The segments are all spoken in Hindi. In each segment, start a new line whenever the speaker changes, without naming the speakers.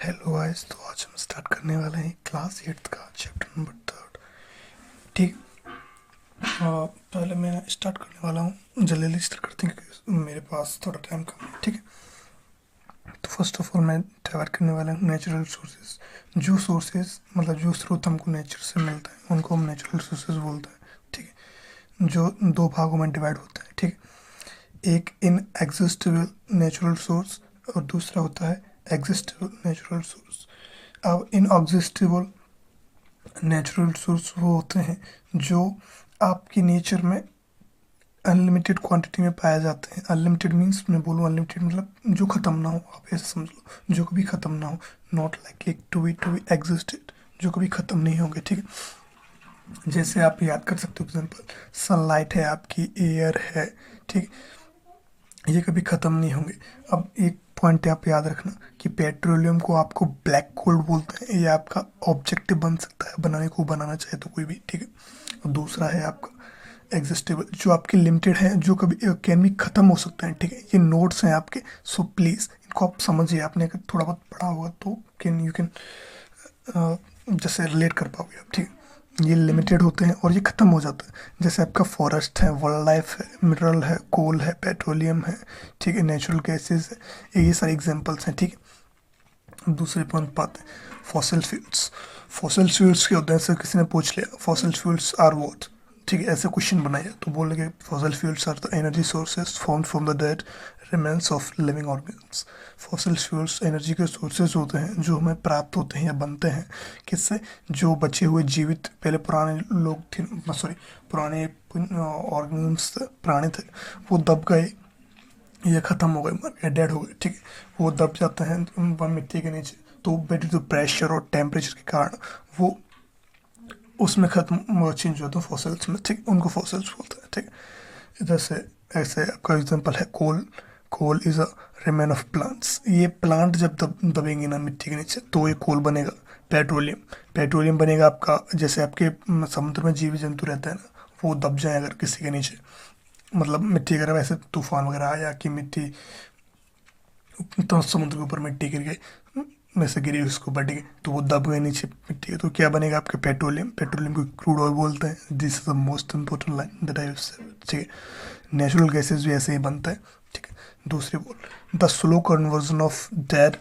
हेलो गाइस, तो आज हम स्टार्ट करने वाले हैं क्लास 8 का चैप्टर नंबर 3। ठीक। पहले मैं स्टार्ट करने वाला हूँ, जल्दी स्टार्ट करते हैं क्योंकि मेरे पास थोड़ा टाइम कम है। ठीक है, तो फर्स्ट ऑफ ऑल मैं कवर करने वाला हूँ नेचुरल सोर्सेज। जो सोर्सेज मतलब जो स्रोत हमको नेचर से मिलता है उनको हम नेचुरल सोर्सेज बोलते हैं। ठीक है, जो दो भागों में डिवाइड होता है। ठीक है, एक इन एग्जिस्टेबल नेचुरल सोर्स और दूसरा होता है एग्जिस्टेबल नेचुरल सोर्स। अब इन एग्जिस्टेबल नेचुरल सोर्स वो होते हैं जो आपकी नेचर में अनलिमिटेड क्वांटिटी में पाए जाते हैं। अनलिमिटेड मीन्स मैं बोलूँ अनलिमिटेड मतलब जो ख़त्म ना हो, आप ऐसे समझ लो, जो कभी ख़त्म ना हो। नॉट लाइक एक टू बी एग्जिस्टेड, जो कभी ख़त्म नहीं होंगे। ठीक है, जैसे आप याद कर सकते हो एग्जांपल, सनलाइट है, आपकी एयर है। ठीक, ये कभी ख़त्म नहीं होंगे। अब एक पॉइंट आप याद रखना कि पेट्रोलियम को आपको ब्लैक गोल्ड बोलते हैं। ये आपका ऑब्जेक्टिव बन सकता है बनाने को, बनाना चाहे तो कोई भी। ठीक है, और दूसरा है आपका एग्जिस्टेबल, जो आपके लिमिटेड है, जो कभी कैन भी ख़त्म हो सकता है। ठीक है, ये नोट्स हैं आपके, सो प्लीज़ इनको आप समझिए। आपने अगर थोड़ा बहुत पढ़ा होगा तो यू कैन जैसे रिलेट कर पाओगे आप। ठीक है, ये लिमिटेड होते हैं और ये ख़त्म हो जाता है। जैसे आपका फॉरेस्ट है, वाइल्ड लाइफ है, मिनरल है, कोल है, पेट्रोलियम है। ठीक है, नेचुरल गैसेस है, ये सारे एग्जांपल्स हैं। ठीक है, दूसरे पॉइंट पर आते हैं, फॉसिल फ्यूल्स। फॉसिल फ्यूल्स के होते हैं, ऐसे किसी ने पूछ लिया फॉसिल फ्यूल्स आर व्हाट। ठीक है, ऐसे क्वेश्चन बनाया तो बोलेंगे fossil fuels are the energy sources formed from the dead remains of living organs. Fossil fuels energy के सोर्सेज होते हैं जो हमें प्राप्त होते हैं या बनते हैं किससे, जो बचे हुए जीवित पहले पुराने लोग थे, सॉरी पुराने ऑर्गेनिम्स प्राणी थे, वो दब गए, ये ख़त्म हो गए, मर गए, डेड हो गए। ठीक है, वो दब जाते हैं मिट्टी के नीचे, तो ड्यू टू प्रेशर और टेम्परेचर के कारण वो उसमें खत्म चेंज होते हैं फॉसिल्स में। ठीक, उनको फॉसिल्स बोलते हैं। ठीक, इधर से ऐसे आपका एग्जांपल है coal. Coal is a remain of plants. ये प्लांट जब दबेंगे ना मिट्टी के नीचे तो ये कोल बनेगा। पेट्रोलियम, पेट्रोलियम बनेगा आपका, जैसे आपके समुद्र में जीव जंतु रहते हैं ना, वो दब जाए अगर किसी के नीचे, मतलब मिट्टी अगर वैसे तूफान वगैरह आया कि मिट्टी तो समुद्र के ऊपर मिट्टी गिर गई, वैसे गिरी उसको बढ़ गई तो वो दब गए नीचे मिट्टी के, तो क्या बनेगा आपके पेट्रोलियम। पेट्रोलियम को क्रूड ऑयल बोलते हैं। This is the most important line that I have said. ठीक है, नेचुरल गैसेज भी ऐसे ही बनता है। ठीक है, दूसरी बोल, the slow conversion of dead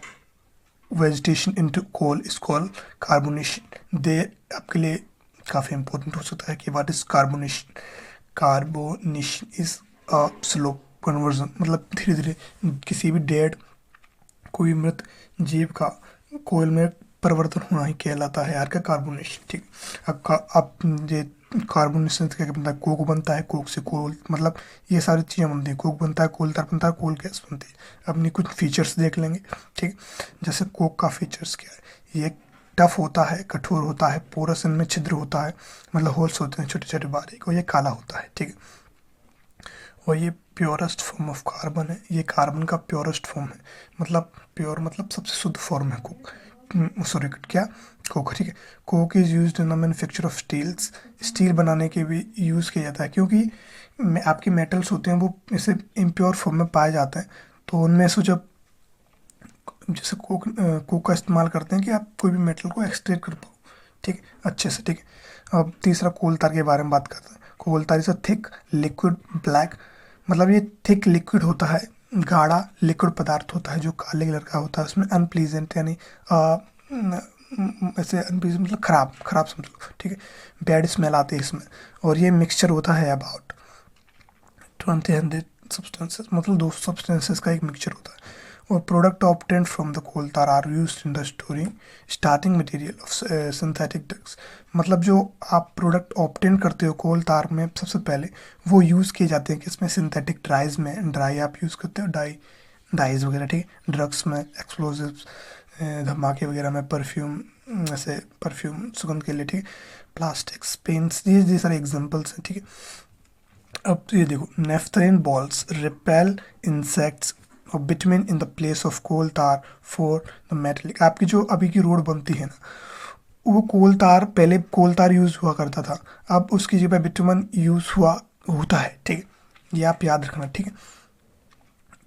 vegetation into coal is called carbonation. दे आपके लिए काफ़ी इंपॉर्टेंट हो सकता है कि what is carbonation. Carbonation is a slow conversion, मतलब धीरे धीरे किसी भी डेड, कोई मृत जीव का कोयल में परिवर्तन होना ही कहलाता है यार का कार्बोनेशन। ठीक, अब ये कार्बोनेशन से क्या बनता है, कोक बनता है, कोक से कोल, मतलब ये सारी चीज़ें बनती हैं। कोक बनता है, कोल तार बनता है, कोल गैस बनती है। अपनी कुछ फीचर्स देख लेंगे। ठीक, जैसे कोक का फीचर्स क्या है, ये टफ होता है, कठोर होता है, पोरस इनमें छिद्र होता है, मतलब होल्स होते हैं छोटे छोटे बारीक, और ये काला होता है। ठीक है, और ये प्योरेस्ट फॉर्म ऑफ कार्बन है। ये कार्बन का प्योरेस्ट फॉर्म है, मतलब प्योर मतलब सबसे शुद्ध फॉर्म है कोक, सॉरी क्या, कोक। ठीक है, coke is used in the manufacture of steels. Steel बनाने के भी यूज़ किया जाता है, क्योंकि आपके मेटल्स होते हैं वो इसे इम्प्योर फॉर्म में पाए जाते हैं, तो उनमें से जब जैसे कोक का इस्तेमाल करते हैं कि आप कोई भी मेटल को एक्सट्रैक्ट कर पाओ। ठीक, अच्छे से। ठीक है, अब तीसरा कोल तार के बारे में बात करते हैं। कोल तार is a thick liquid black, मतलब ये थिक लिक्विड होता है, गाढ़ा लिक्विड पदार्थ होता है जो काले कलर का होता है। उसमें अनप्लीजेंट यानी ऐसे अनप्लीजेंट मतलब खराब खराब समझ लो। ठीक है, बैड स्मेल आती है इसमें, और ये मिक्सचर होता है अबाउट 20 सब्सटेंसेस, मतलब 200 सब्सटेंसेस का एक मिक्सचर होता है। और product obtained from the coal tar are used in the storing starting material of synthetic drugs. मतलब जो आप प्रोडक्ट ऑब्टेन करते हो कोल तार में, सबसे पहले वो यूज़ किए जाते हैं कि इसमें सिंथेटिक ड्राइज में, ड्राई आप यूज़ करते हो, डाइज वगैरह। ठीक है, ड्रग्स में, एक्सप्लोजिव्स धमाके वगैरह में, परफ्यूम, ऐसे परफ्यूम सुगंध के लिए। ठीक है, प्लास्टिक्स, पेंट्स, ये सारे एग्जाम्पल्स हैं। ठीक है, अब तो ये देखो, नेफ्थलीन बॉल्स रिपेल इंसेक्ट्स और bitumen in the place of coal tar for the metallic. आपकी जो अभी की रोड बनती है ना, वो कोल तार, पहले कोल तार यूज़ हुआ करता था, अब उसकी जगह बिटुमन यूज़ हुआ होता है। ठीक है, ये आप याद रखना। ठीक है,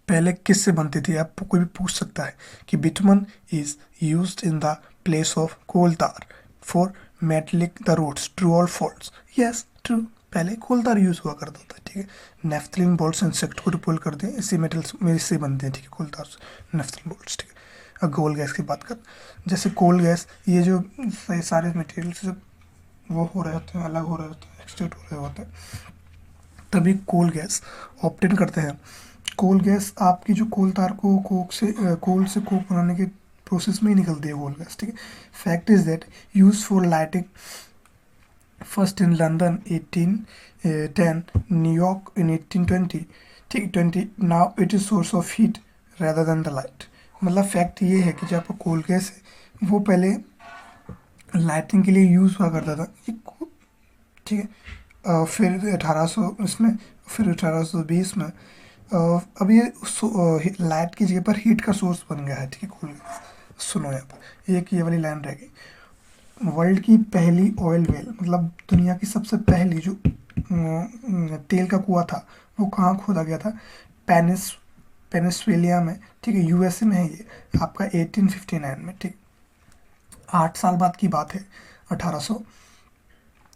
पहले किससे बनती थी? आपको कोई भी पूछ सकता है कि bitumen is used in the place of coal tar for metallic the roads, true और फॉल्स? Yes, true. पहले कोल तार यूज हुआ करता था, ठीक है। नेफ्थलीन बोल्ट्स इंसेक्ट को रिपेल कर दें, इसी मेटल्स में इससे बनते हैं, ठीक है, कोल तार से नेफ्थलीन बोल्ट्स, ठीक है। अब कोल गैस की बात कर, जैसे कोल गैस, ये जो सारे मटेरियल्स जब वो हो रहे होते हैं, अलग हो रहे होते हैं, एक्सट्रैक्ट हो रहे होते हैं, तभी कोल गैस ऑब्टेन करते हैं। कोल गैस आपकी जो कोल तार को कोक से कोल से कोक बनाने के प्रोसेस में ही निकलती है कोल गैस, ठीक है। Fact is that use for lighting first in London 1810, New York इन 1820, ठीक 20, now it is source of heat rather than the light. मतलब फैक्ट ये है कि जो आपका कोल गैस है वो पहले लाइटिंग के लिए यूज़ हुआ करता था, ठीक है। फिर 1800 इसमें, फिर 1820 में अब ये लाइट की जगह पर हीट का सोर्स बन गया है, ठीक है, कोल गैस। सुनो यहाँ पर एक ये वाली लाइन रह गई, वर्ल्ड की पहली ऑयल वेल, मतलब दुनिया की सबसे पहली जो तेल का कुआं था वो कहाँ खोदा गया था? पेनिसुएलिया में, ठीक है, यूएसए में है ये, आपका 1859 में, ठीक। 8 साल बाद की बात है, 1800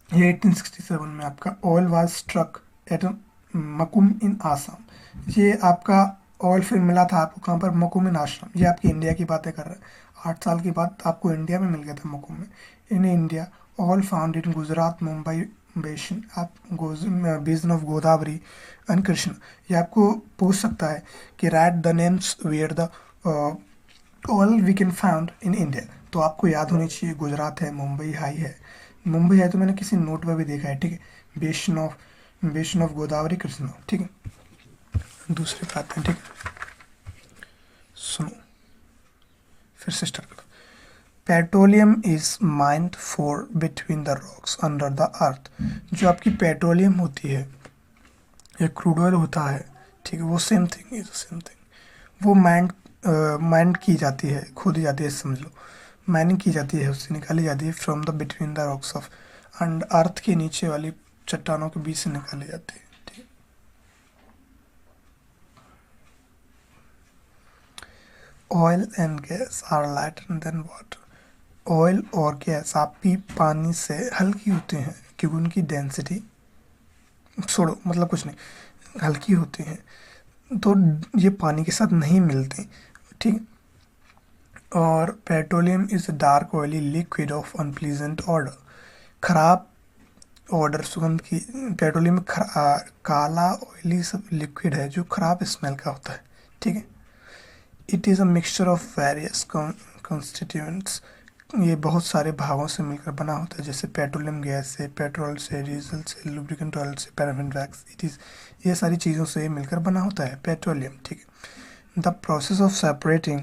ये 1867 में आपका oil was struck at Makum in Assam. ये आपका ऑयल फिर मिला था आपको कहाँ पर? मकुम इन आसाम। ये आपकी इंडिया की बातें कर रहे हैं। 8 साल के बाद आपको इंडिया में मिल गया था मकुम में। In India oil found in Gujarat, Mumbai basin, आप basin of Godavari and Krishna. ये आपको पूछ सकता है कि write the names where the oil we can found in India, तो आपको याद होनी चाहिए, गुजरात है, मुंबई हाई है, मुंबई है तो मैंने किसी नोट पर भी देखा है, ठीक है। बेसिन ऑफ गोदावरी कृष्णा, ठीक है। दूसरी बात है, ठीक है, सुनो फिर से स्टार्ट करो। Petroleum is mind for between the rocks under the earth. जो आपकी पेट्रोलियम होती है या क्रूड ऑयल होता है, ठीक है, वो same thing is same thing. वो माइंड की जाती है, खोदी जाती है, समझ लो, माइनिंग की जाती है, उससे निकाली जाती है from the between the rocks of, and earth के नीचे वाली चट्टानों के बीच से निकाली जाती है, ठीक। Oil and gas are lighter than water. Oil और गैस आपकी पानी से हल्की होते हैं क्योंकि उनकी डेंसिटी, छोड़ो मतलब कुछ नहीं, हल्की होती हैं, तो ये पानी के साथ नहीं मिलते, ठीक। और petroleum is dark oily liquid of unpleasant order. खराब ऑर्डर सुगंध की, पेट्रोलियम काला ऑयली सब लिक्विड है जो खराब स्मेल का होता है, ठीक है। It is a mixture of various constituents. ये बहुत सारे भागों से मिलकर बना होता है, जैसे पेट्रोलियम गैस से, पेट्रोल से, डीजल से, लुब्रिकेंट ऑयल से, पैराफिन वैक्स, इट इज़, ये सारी चीज़ों से मिलकर बना होता है पेट्रोलियम, ठीक है। The process of separating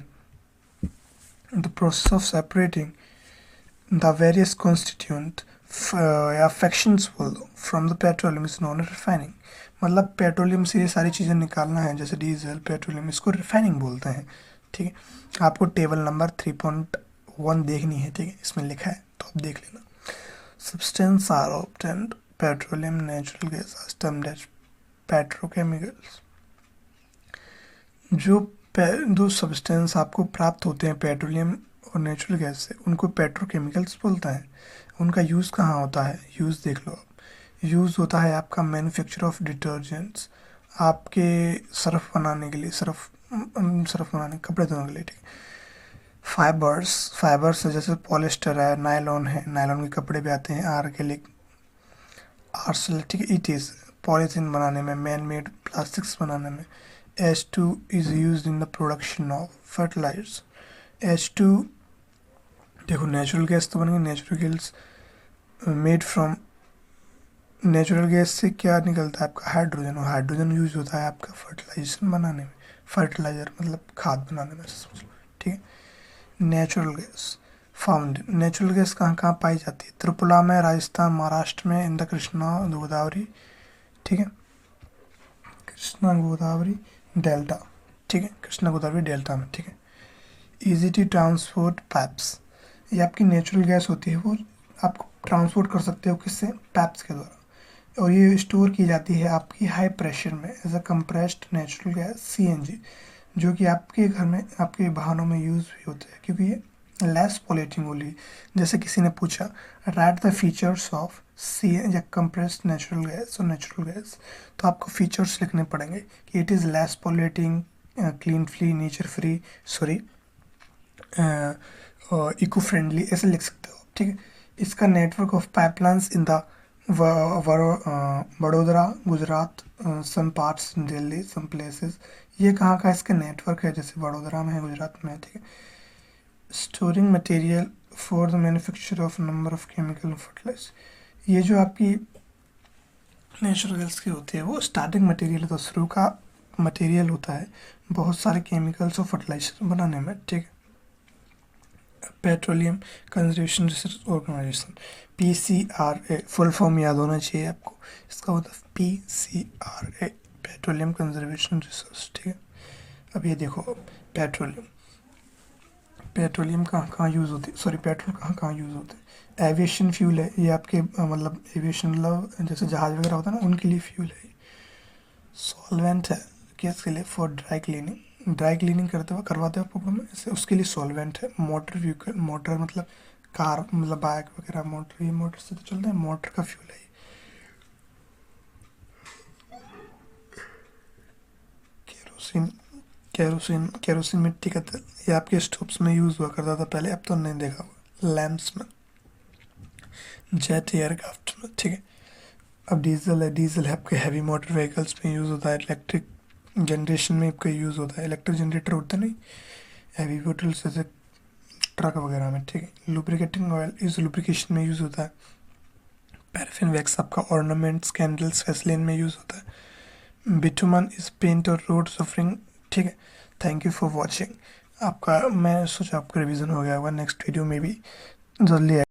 the various constituent या fractions from the petroleum is known as refining। मतलब पेट्रोलियम से ये सारी चीज़ें निकालना है, जैसे डीजल, पेट्रोलियम, इसको रिफाइनिंग बोलते हैं, ठीक है। आपको टेबल नंबर 3.1 देखनी है, ठीक है, इसमें लिखा है तो आप देख लेना। Substance are obtained petroleum, natural gas are termed as petrochemicals. जो सब्सटेंस आपको प्राप्त होते हैं पेट्रोलियम और नेचुरल गैस से, उनको पेट्रोकेमिकल्स बोलते हैं। उनका यूज़ कहाँ होता है? यूज़ देख लो आप। यूज़ होता है आपका मैन्युफैक्चर ऑफ डिटर्जेंट्स, आपके सर्फ बनाने के लिए, सर्फ बनाने, कपड़े धोने के लिए, ठीक है। फाइबर्स जैसे पॉलिस्टर है, नायलॉन है, नायलॉन के कपड़े भी आते हैं, आर्गेनिक, आर्सेलेटिक, इट इज़ पॉलीथीन बनाने में, मैन मेड प्लास्टिक्स बनाने में। H2 is used in the production of fertilizers। H2 देखो, नेचुरल गैस तो बन गई, natural gas made from, natural gas से क्या निकलता है आपका? हाइड्रोजन, और हाइड्रोजन यूज होता है आपका फर्टिलाइजेशन बनाने में, फर्टिलाइजर मतलब खाद बनाने में, समझ लो, ठीक है। Natural gas found, natural gas कहाँ कहाँ पाई जाती है? त्रिपुरा में, राजस्थान, महाराष्ट्र में, इन द कृष्णा गोदावरी, ठीक है, कृष्णा गोदावरी डेल्टा, ठीक है, कृष्णा गोदावरी डेल्टा में, ठीक है। इजी टू ट्रांसपोर्ट पाइप्स, ये आपकी नेचुरल गैस होती है, वो आप ट्रांसपोर्ट कर सकते हो किससे? पाइप्स के द्वारा। और ये स्टोर की जाती है आपकी हाई प्रेशर में as a compressed natural gas CNG, जो कि आपके घर में, आपके वाहनों में यूज़ भी होते हैं क्योंकि ये लेस पॉल्यूटिंग ओनली। जैसे किसी ने पूछा write the features of C या कंप्रेस्ड नेचुरल गैस और नेचुरल गैस, तो आपको फीचर्स लिखने पड़ेंगे कि it is less polluting, clean free, nature free, sorry eco friendly, ऐसे लिख सकते हो, ठीक है। इसका network of pipelines in the Vadodara Gujarat, some parts in Delhi, some places. ये कहाँ का इसका नेटवर्क है, जैसे वडोदरा में है, गुजरात में है, ठीक है। Storing material for the manufacture of number of chemical fertiliser, ये जो आपकी नेचुरल गैस की होती है वो स्टार्टिंग मटेरियल, तो शुरू का मटेरियल होता है बहुत सारे केमिकल्स और फर्टिलाइजर बनाने में, ठीक है। Petroleum conservation research organisation, PCRA, full form याद होना चाहिए आपको, इसका मतलब PCRA, पेट्रोलियम कंजर्वेशन रिसर्च, ठीक है। अब ये देखो, पेट्रोलियम, पेट्रोलियम कहाँ कहाँ यूज़ होती है, सॉरी पेट्रोल कहाँ कहाँ यूज़ होते हैं। एविएशन फ्यूल है ये आपके, मतलब एविएशन मतलब जैसे जहाज वगैरह होता है ना, उनके लिए फ्यूल है। सॉल्वेंट है किसके लिए, for dry cleaning, dry cleaning करते हुए करवाते हुए कपड़ों में, इससे उसके लिए सॉल्वेंट है। मोटर व्हीकल, मोटर मतलब कार, मतलब बाइक वगैरह, मोटर, ये मोटर से तो चलता है, मोटर का फ्यूल है ये। केरोसिन, केरोसिन, केरोसिन मिट्टी का तेल, ये आपके स्टोव्स में यूज़ हुआ करता था पहले, अब तो नहीं देखा हुआ। लैंप्स में, जेट एयरक्राफ्ट में, ठीक है। अब डीजल है, डीजल है आपके हैवी मोटर व्हीकल्स में यूज़ होता है, इलेक्ट्रिक जनरेशन में आपका यूज़ होता है, इलेक्ट्रिक जनरेटर होता नहीं, हैवी व्हीकल्स जैसे ट्रक वगैरह में, ठीक है। लुब्रिकेटिंग ऑयल इस लुब्रिकेशन में यूज़ होता है। पैराफिन वैक्स आपका ऑर्नामेंट्स, कैंडल्स, वैसलीन में यूज़ होता है। बिटुमन इज पेंट और रोड सफरिंग, ठीक है। Thank you for watching. आपका, मैं सोचा आपका रिवीजन हो गया होगा, नेक्स्ट वीडियो में भी जल्दी